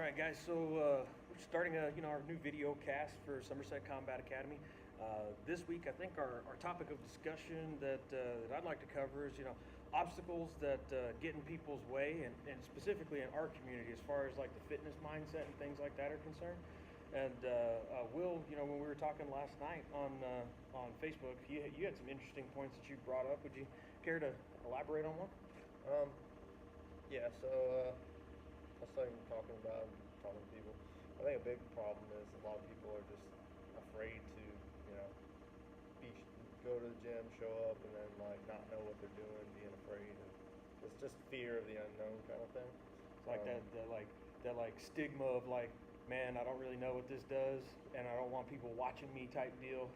right, guys. So we're starting our new video cast for Somerset Combat Academy. This week, I think our topic of discussion that I'd like to cover is obstacles that get in people's way, and specifically in our community, as far as like the fitness mindset and things like that are concerned. And Will, when we were talking last night on Facebook, you had some interesting points that you brought up. Would you care to elaborate on one? Um, yeah, so I was talking about talking to people. I think a big problem is a lot of people are just afraid to, be go to the gym, show up, and then like not know what they're doing, being afraid. And it's just fear of the unknown kind of thing. It's like that stigma of like, man, I don't really know what this does, and I don't want people watching me type deal.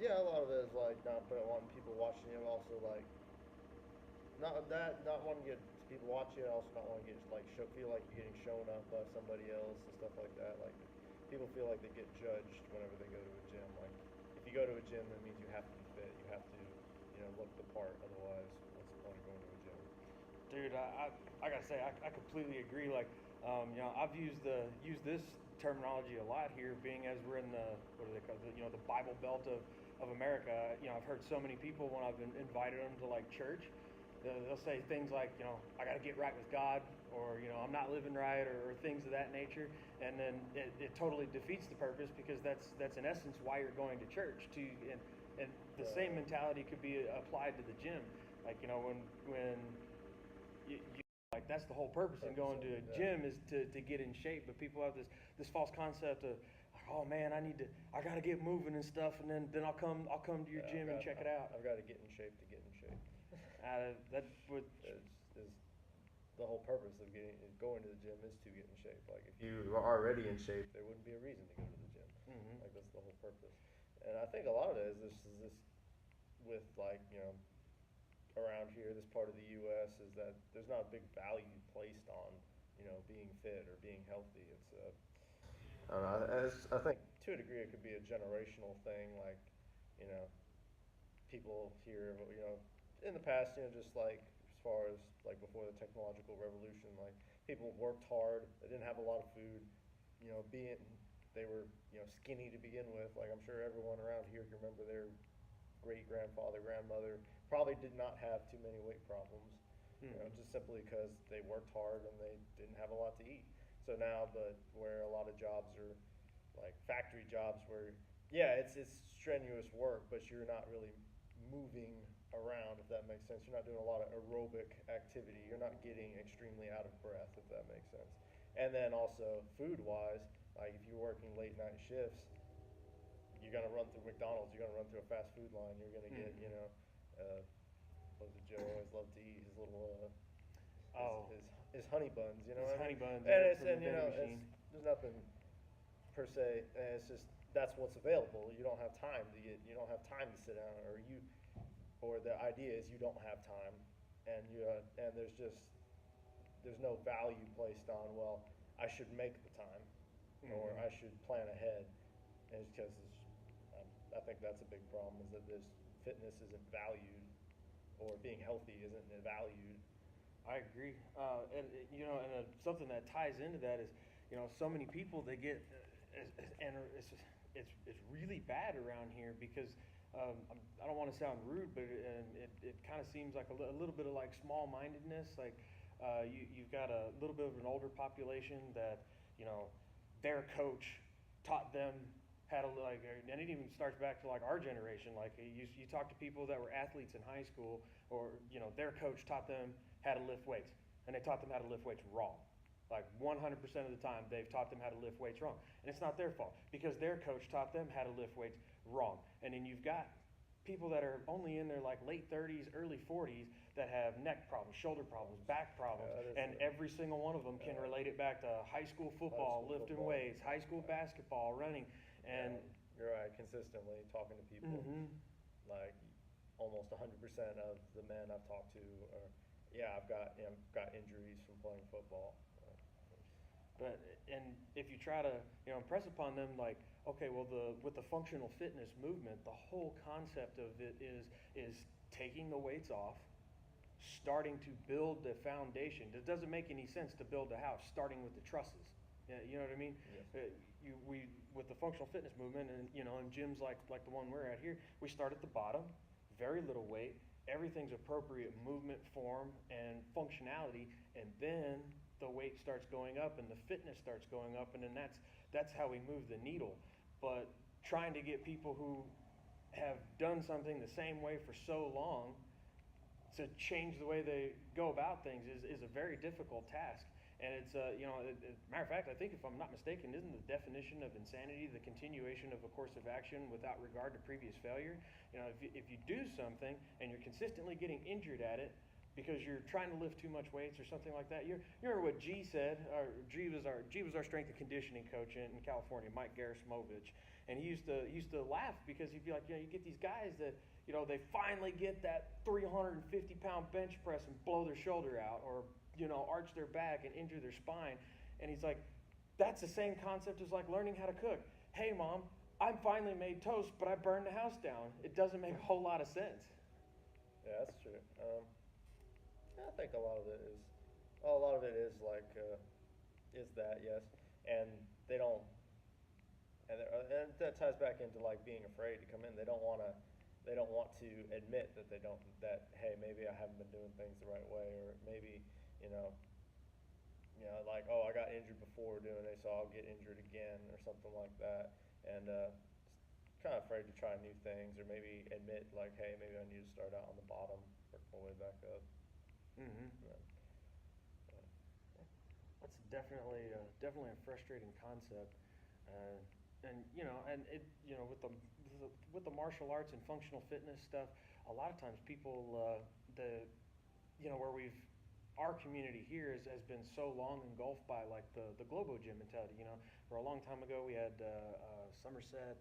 Yeah, a lot of it is like not wanting people watching you, also like not wanting to get people watching you, also not wanting to get feel like you're getting shown up by somebody else and stuff like that. Like people feel like they get judged whenever they go to a gym. Like if you go to a gym, that means you have to be fit. You have to, look the part. Otherwise, what's the point of going to a gym? Dude, I gotta say, I completely agree. Like, I've used this terminology a lot here, being as we're in the what do they call it, the Bible Belt of America. I've heard so many people when I've been invited them to like church, they'll say things like, I got to get right with God, or I'm not living right, or things of that nature, and then it totally defeats the purpose, because that's in essence why you're going to church. And the same mentality could be applied to the gym. Like when you like, that's the whole purpose in going to a gym, is to get in shape. But people have this false concept of, oh man, I gotta get moving and stuff, and then I'll come to your gym and check it out. I've got to get in shape to get in shape. That would is the whole purpose of going to the gym is to get in shape. Like if you are already in shape, there wouldn't be a reason to go to the gym. Mm-hmm. Like that's the whole purpose. And I think a lot of it is this with like around here, this part of the U.S. is that there's not a big value placed on being fit or being healthy. It's I don't know. I think to a degree it could be a generational thing. Like you know people here, in the past, just like as far as like before the technological revolution, like people worked hard, they didn't have a lot of food, being they were skinny to begin with. Like I'm sure everyone around here can remember their great grandfather, grandmother probably did not have too many weight problems, just simply because they worked hard and they didn't have a lot to eat. So now, but where a lot of jobs are like factory jobs where it's strenuous work, but you're not really moving around, if that makes sense. You're not doing a lot of aerobic activity. You're not getting extremely out of breath, if that makes sense. And then also food wise, like if you're working late night shifts, you're gonna run through McDonald's. You're gonna run through a fast food line. You're gonna get what does Joe always love to eat? His little his honey buns. His honey buns. And there's nothing per se. And it's just that's what's available. You don't have time to get. You don't have time to sit down, or the idea is you don't have time, and there's no value placed on, well, I should make the time, or I should plan ahead, and it's because I think that's a big problem, is that this fitness isn't valued, or being healthy isn't valued. I agree, and something that ties into that is, so many people, they get, and it's really bad around here, because I don't want to sound rude, but it kind of seems like a little bit of like small-mindedness. Like you've got a little bit of an older population that their coach taught them how to, like, and it even starts back to like our generation. Like you talk to people that were athletes in high school, or their coach taught them how to lift weights, and they taught them how to lift weights wrong. Like 100% of the time, they've taught them how to lift weights wrong. And it's not their fault, because their coach taught them how to lift weights wrong. And then you've got people that are only in their like late 30s, early 40s that have neck problems, shoulder problems, back problems. And every single one of them can relate it back to high school football, lifting weights, high school basketball, running. And you're right, consistently talking to people, like almost 100% of the men I've talked to are, I've got injuries from playing football. But and if you try to impress upon them, like, okay, well, with the functional fitness movement, the whole concept of it is taking the weights off, starting to build the foundation. It doesn't make any sense to build a house starting with the trusses. Yeah, you know what I mean? Yes. We with the functional fitness movement, and in gyms like the one we're at here, we start at the bottom, very little weight, everything's appropriate movement, form, and functionality, and then the weight starts going up and the fitness starts going up, and then that's how we move the needle. But trying to get people who have done something the same way for so long to change the way they go about things is a very difficult task. And it's, matter of fact, I think if I'm not mistaken, isn't the definition of insanity the continuation of a course of action without regard to previous failure? If you do something and you're consistently getting injured at it because you're trying to lift too much weights or something like that, you remember what G said? G was our strength and conditioning coach in California, Mike Garasimovich, and he used to laugh because he'd be like, you get these guys that they finally get that 350-pound bench press and blow their shoulder out, or arch their back and injure their spine. And he's like, that's the same concept as like learning how to cook. Hey, Mom, I finally made toast, but I burned the house down. It doesn't make a whole lot of sense. Yeah, that's true. I think a lot of it is like, is that, yes. And they don't, and that ties back into like being afraid to come in. They don't want to admit that hey, maybe I haven't been doing things the right way, or maybe, like, oh, I got injured before doing it, so I'll get injured again or something like that. And kind of afraid to try new things, or maybe admit like, hey, maybe I need to start out on the bottom, work my way back up. Mm-hmm. Yeah. That's definitely a frustrating concept, and it with the martial arts and functional fitness stuff, a lot of times people where our community here has been so long engulfed by like the Globo Gym mentality. For a long time ago we had Somerset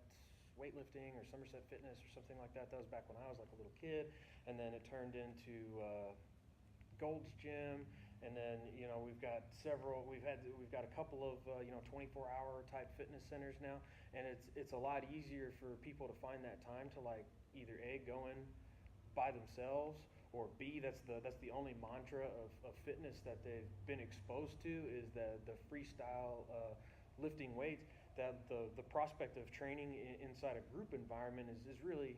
weightlifting or Somerset Fitness or something like that. That was back when I was like a little kid, and then it turned into Gold's Gym, and then we've got a couple of 24-hour type fitness centers now, and it's a lot easier for people to find that time to like either A, go in by themselves, or B, that's the only mantra of fitness that they've been exposed to is the freestyle lifting weights. That the prospect of training inside a group environment is really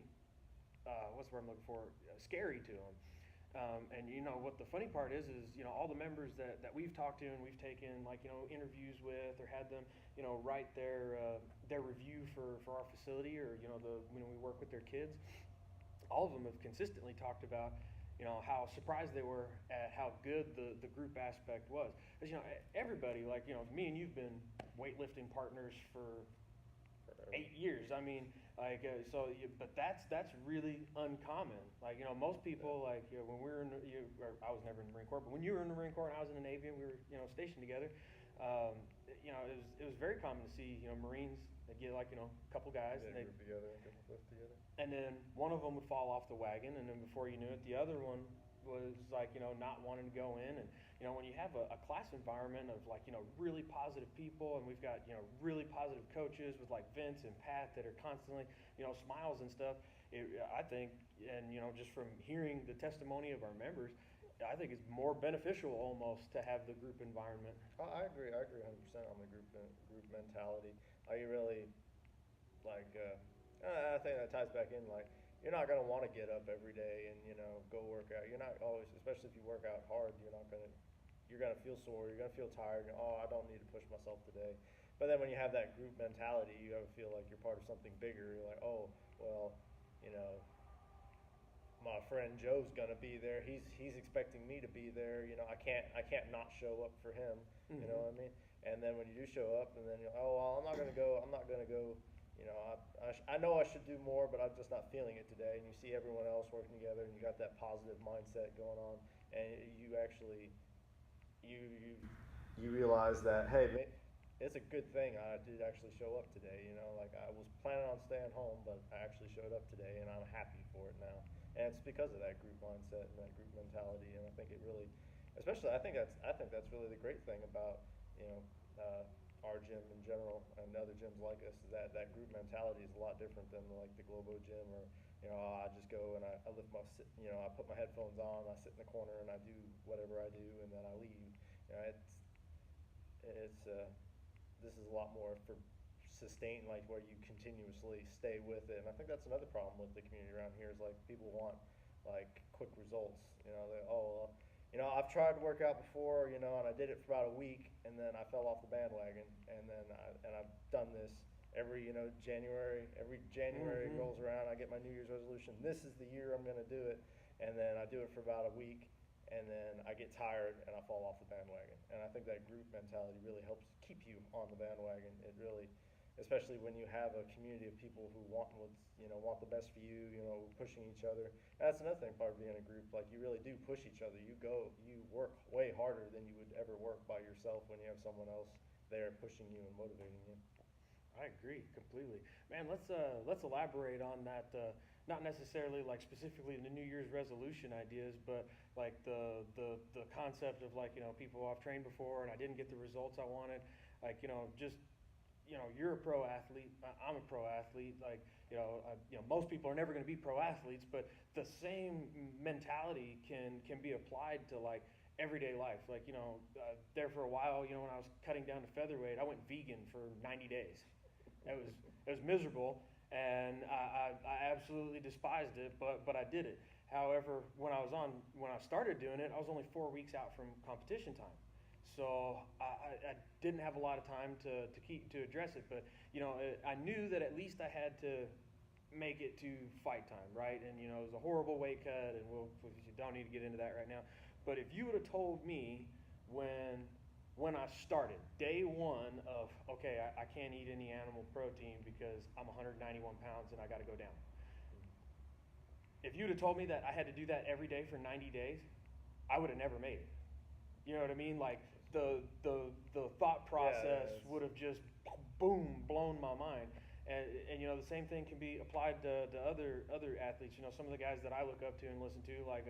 what's the word I'm looking for, scary to them. And what the funny part is all the members that we've talked to and we've taken like interviews with, or had them write their review for our facility, or when we work with their kids, all of them have consistently talked about how surprised they were at how good the group aspect was. Because everybody, like me and you've been weightlifting partners for 8 years. I mean, like but that's really uncommon. Like most people, like when we were I was never in the Marine Corps, but when you were in the Marine Corps and I was in the Navy and we were stationed together, it was very common to see Marines that get like a couple guys and they group together and lift together, and then one of them would fall off the wagon, and then before you knew it, the other one was like not wanting to go in. And when you have a class environment of like really positive people, and we've got really positive coaches with like Vince and Pat that are constantly smiles and stuff, I think, and just from hearing the testimony of our members, I think it's more beneficial almost to have the group environment. I agree 100% on the group mentality. You really like I think that ties back in, like, you're not going to want to get up every day and go work out. You're not always, especially if you work out hard, you're going to feel sore, you're going to feel tired, I don't need to push myself today. But then when you have that group mentality, you feel like you're part of something bigger. You're like, oh, well, my friend Joe's going to be there. He's expecting me to be there. I can't not show up for him. Mm-hmm. You know what I mean? And then when you do show up, and then you're like, oh, well, I'm not going to go. I know I should do more, but I'm just not feeling it today. And you see everyone else working together, and you got that positive mindset going on, and you actually you realize that, hey, it's a good thing I did actually show up today. Like, I was planning on staying home, but I actually showed up today, and I'm happy for it now. And it's because of that group mindset and that group mentality. And I think it really, especially, I think that's really the great thing about our gym in general and other gyms like us, is that group mentality is a lot different than like the Globo Gym, or I just go and I lift I put my headphones on, I sit in the corner and I do whatever I do, and then I leave. this is a lot more for sustain, like where you continuously stay with it. And I think that's another problem with the community around here is like people want like quick results. You know, they, oh, well, you know, I've tried to work out before, you know, and I did it for about a week, and then I fell off the bandwagon, and then I've done this every, you know, January. Every January rolls around, I get my New Year's resolution. This is the year I'm going to do it, and then I do it for about a week, and then I get tired and I fall off the bandwagon. And I think that group mentality really helps keep you on the bandwagon. It really, especially when you have a community of people who want want the best for you, you know, pushing each other. That's another thing part of being a group, like you really do push each other. You work way harder than you would ever work by yourself when you have someone else there pushing you and motivating you. I agree completely, man. Let's elaborate on that. Not necessarily like specifically the New Year's resolution ideas, but like the concept of like, you know, people I've trained before and I didn't get the results I wanted. Like, you know, just, you know, you're a pro athlete. I'm a pro athlete. Like, most people are never going to be pro athletes, but the same mentality can be applied to like everyday life. Like, you know, there for a while, you know, when I was cutting down to featherweight, I went vegan for 90 days. It was miserable, and I absolutely despised it, but I did it. However, when I started doing it, I was only 4 weeks out from competition time. So I didn't have a lot of time to address it, but you know, I knew that at least I had to make it to fight time, right? And you know, it was a horrible weight cut, and we don't need to get into that right now. But if you would have told me when I started, day one of, okay, I can't eat any animal protein because I'm 191 pounds and I got to go down. If you'd have told me that I had to do that every day for 90 days, I would have never made it. You know what I mean? Like the thought process would have just boom blown my mind. And you know, the same thing can be applied to other athletes. You know, some of the guys that I look up to and listen to, like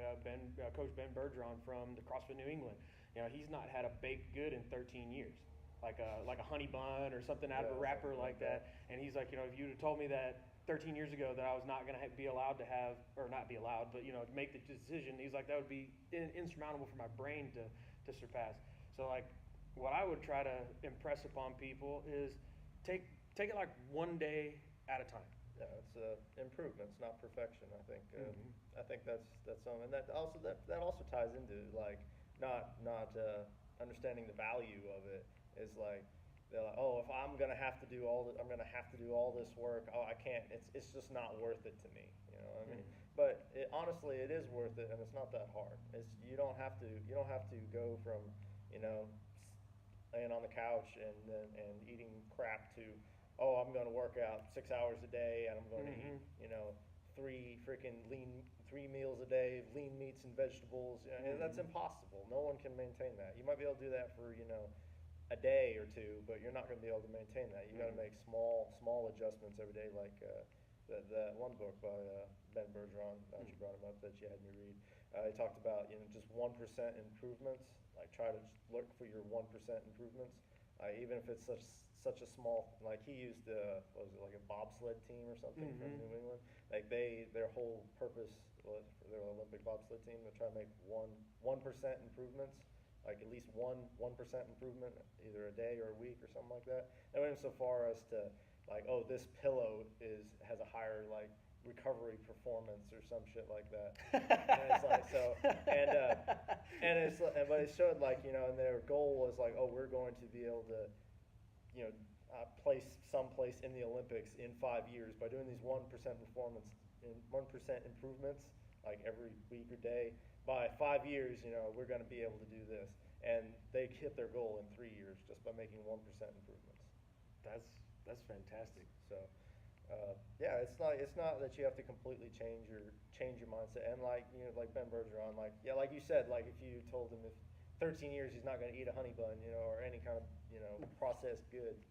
Coach Ben Bergeron from the CrossFit New England. You know, he's not had a baked good in 13 years, like a honey bun or something out of a wrapper like that. And he's like, you know, if you'd have told me that 13 years ago that I was not going to be allowed to have, or not be allowed, but you know, make the decision, he's like, that would be insurmountable for my brain to surpass. So like, what I would try to impress upon people is take it like one day at a time. Yeah, it's improvements, not perfection. I think I think that's something, and that also ties into like not understanding the value of it. Is like they're like, oh, if I'm gonna have to do all this work, oh, I can't. It's just not worth it to me. You know what I mean? But honestly, it is worth it, and it's not that hard. You don't have to go from, you know, laying on the couch and eating crap to, oh, I'm going to work out 6 hours a day and I'm going to eat, you know, three meals a day, lean meats and vegetables. You know, that's impossible. No one can maintain that. You might be able to do that for, you know, a day or two, but you're not going to be able to maintain that. You got to make small adjustments every day, like that one book by Ben Bergeron that you brought him up that you had me read. He talked about, you know, just 1% improvements. Like, try to just look for your 1% improvements, even if it's such a small. Like, he used what was it, like a bobsled team or something from New England. Like their whole purpose was for their Olympic bobsled team to try to make 1% improvements. Like at least 1% improvement, either a day or a week or something like that. They went so far as to like, oh, this pillow has a higher like recovery performance or some shit like that. And it's like so, but it showed like, you know, and their goal was like, oh, we're going to be able to, you know, place someplace in the Olympics in 5 years by doing these 1% performance and 1% improvements like every week or day. By 5 years, you know, we're going to be able to do this, and they hit their goal in 3 years just by making 1% improvements. That's fantastic. So, yeah, it's not that you have to completely change your mindset. And like, you know, like Ben Bergeron, like, yeah, like you said, like if you told him if 13 years he's not going to eat a honey bun, you know, or any kind of, you know, processed goods,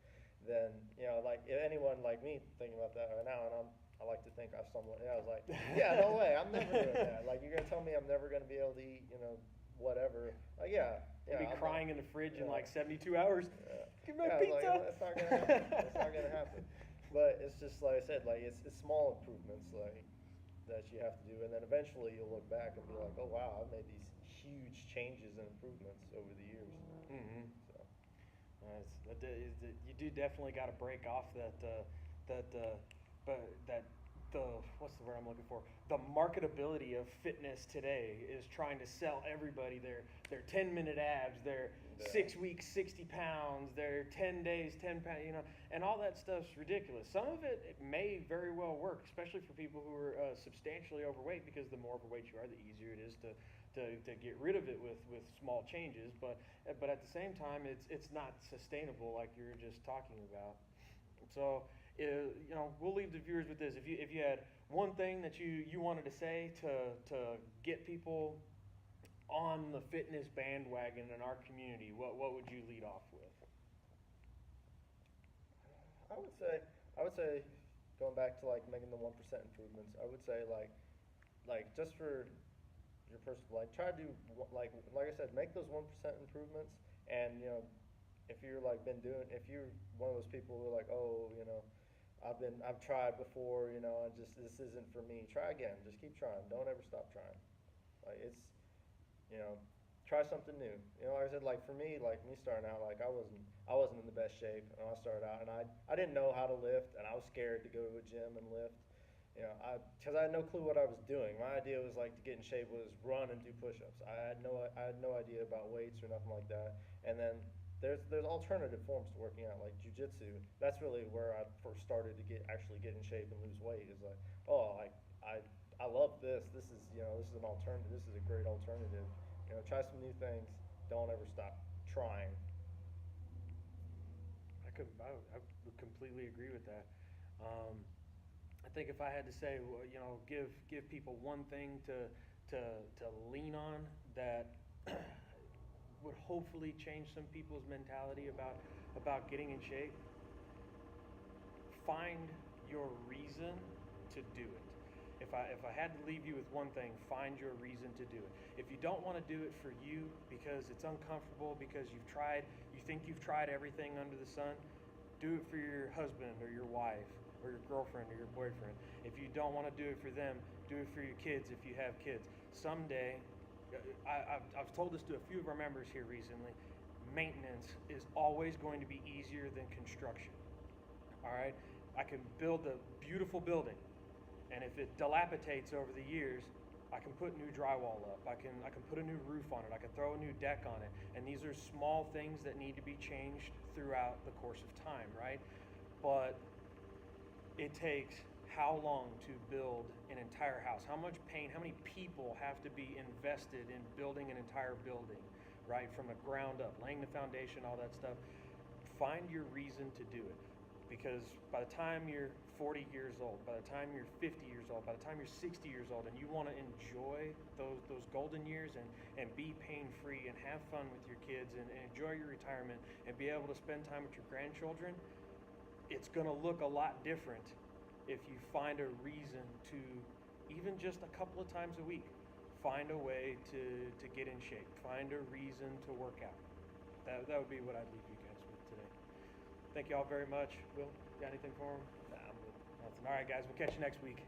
then, you know, like if anyone like me thinking about that right now, and I like to think I've somewhat, I was like, yeah, no way, I'm never doing that. Like, you're going to tell me I'm never going to be able to eat, you know, whatever. Like, yeah. You'll be crying in the fridge in like 72 hours. Give me my pizza. Like, it's not going to happen. It's not going to happen. But it's just, like I said, like, it's small improvements, like, that you have to do. And then eventually you'll look back and be like, oh, wow, I've made these huge changes and improvements over the years. Mm-hmm. So. You do definitely got to break off but that the what's the word I'm looking for? The marketability of fitness today is trying to sell everybody their 10-minute abs, their Yeah. 6 weeks 60 pounds, their 10 days 10 pounds, and all that stuff's ridiculous. Some of it may very well work, especially for people who are substantially overweight, because the more overweight you are, the easier it is to get rid of it with small changes. But at the same time, it's not sustainable, like you were just talking about. So, we'll leave the viewers with this. If you had one thing that you wanted to say to get people on the fitness bandwagon in our community, what would you lead off with? I would say, going back to like making the 1% improvements, I would say like just for your personal, like try to do like I said, make those 1% improvements. And if you're like if you're one of those people who are like, oh, I've tried before, and just this isn't for me. Try again. Just keep trying. Don't ever stop trying. Like you know, try something new. Like I said, like for me, like me starting out, like I wasn't in the best shape when I started out, and I didn't know how to lift, and I was scared to go to a gym and lift. Because I had no clue what I was doing. My idea was like to get in shape was run and do push-ups. I had no idea about weights or nothing like that. And then there's alternative forms to working out, like jujitsu. That's really where I first started to actually get in shape and lose weight. Is like, oh, I love this. This is this is an alternative. This is a great alternative. Try some new things. Don't ever stop trying. I would completely agree with that. I think if I had to say, give people one thing to lean on that would hopefully change some people's mentality about getting in shape, find your reason to do it. If I had to leave you with one thing, find your reason to do it. If you don't want to do it for you because it's uncomfortable, because you think you've tried everything under the sun, do it for your husband or your wife or your girlfriend or your boyfriend. If you don't want to do it for them, do it for your kids if you have kids. Someday, I've told this to a few of our members here recently, maintenance is always going to be easier than construction. All right? I can build a beautiful building, and if it dilapidates over the years, I can put new drywall up. I can put a new roof on it. I can throw a new deck on it. And these are small things that need to be changed throughout the course of time, right? But it takes how long to build an entire house? How much pain, how many people have to be invested in building an entire building, right? From the ground up, laying the foundation, all that stuff. Find your reason to do it. Because by the time you're 40 years old, by the time you're 50 years old, by the time you're 60 years old, and you want to enjoy those golden years and be pain-free and have fun with your kids and enjoy your retirement and be able to spend time with your grandchildren, it's going to look a lot different if you find a reason to, even just a couple of times a week, find a way to get in shape. Find a reason to work out. That would be what I'd leave you guys with today. Thank you all very much. Will, got anything for them? Nah, I'm good. Nothing. All right, guys, we'll catch you next week.